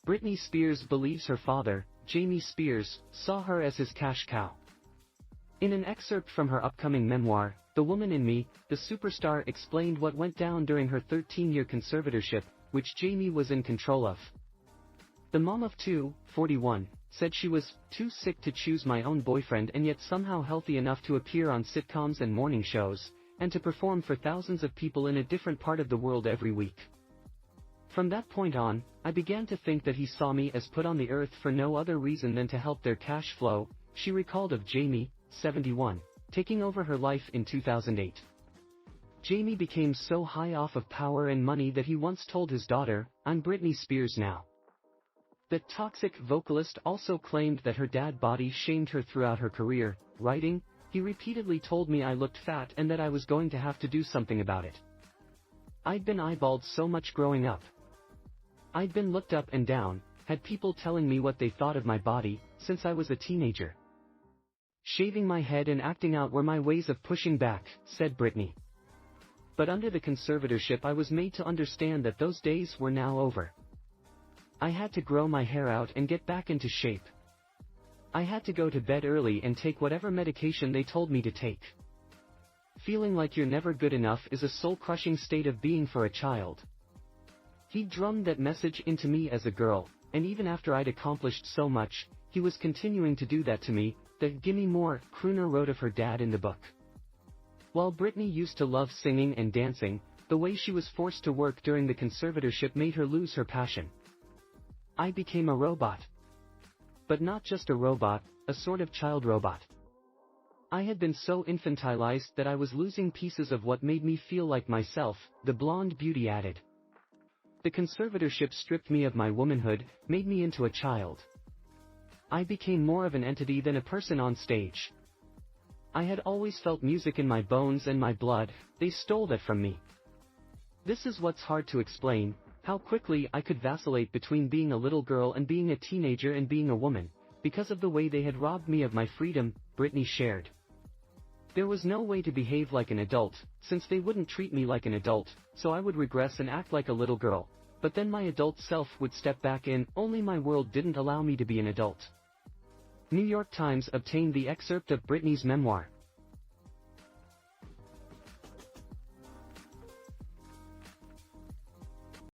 Britney Spears believes her father, Jamie Spears, saw her as his cash cow. In an excerpt from her upcoming memoir, The Woman in Me, the superstar explained what went down during her 13-year conservatorship, which Jamie was in control of. The mom of two, 41, said she was too sick to choose my own boyfriend and yet somehow healthy enough to appear on sitcoms and morning shows, and to perform for thousands of people in a different part of the world every week. From that point on, I began to think that he saw me as put on the earth for no other reason than to help their cash flow, she recalled of Jamie, 71, taking over her life in 2008. Jamie became so high off of power and money that he once told his daughter, "I'm Britney Spears now." The toxic vocalist also claimed that her dad body shamed her throughout her career, writing, "He repeatedly told me I looked fat and that I was going to have to do something about it. I'd been eyeballed so much growing up. I'd been looked up and down, had people telling me what they thought of my body, since I was a teenager. Shaving my head and acting out were my ways of pushing back," said Britney. But under the conservatorship I was made to understand that those days were now over. I had to grow my hair out and get back into shape. I had to go to bed early and take whatever medication they told me to take. Feeling like you're never good enough is a soul-crushing state of being for a child. He drummed that message into me as a girl, and even after I'd accomplished so much, he was continuing to do that to me, the "Gimme More" crooner wrote of her dad in the book. While Britney used to love singing and dancing, the way she was forced to work during the conservatorship made her lose her passion. I became a robot. But not just a robot, a sort of child robot. I had been so infantilized that I was losing pieces of what made me feel like myself, the blonde beauty added. The conservatorship stripped me of my womanhood, made me into a child. I became more of an entity than a person on stage. I had always felt music in my bones and my blood, they stole that from me. This is what's hard to explain, how quickly I could vacillate between being a little girl and being a teenager and being a woman, because of the way they had robbed me of my freedom," Britney shared. "There was no way to behave like an adult, since they wouldn't treat me like an adult, so I would regress and act like a little girl, but then my adult self would step back in, only my world didn't allow me to be an adult." New York Times obtained the excerpt of Britney's memoir.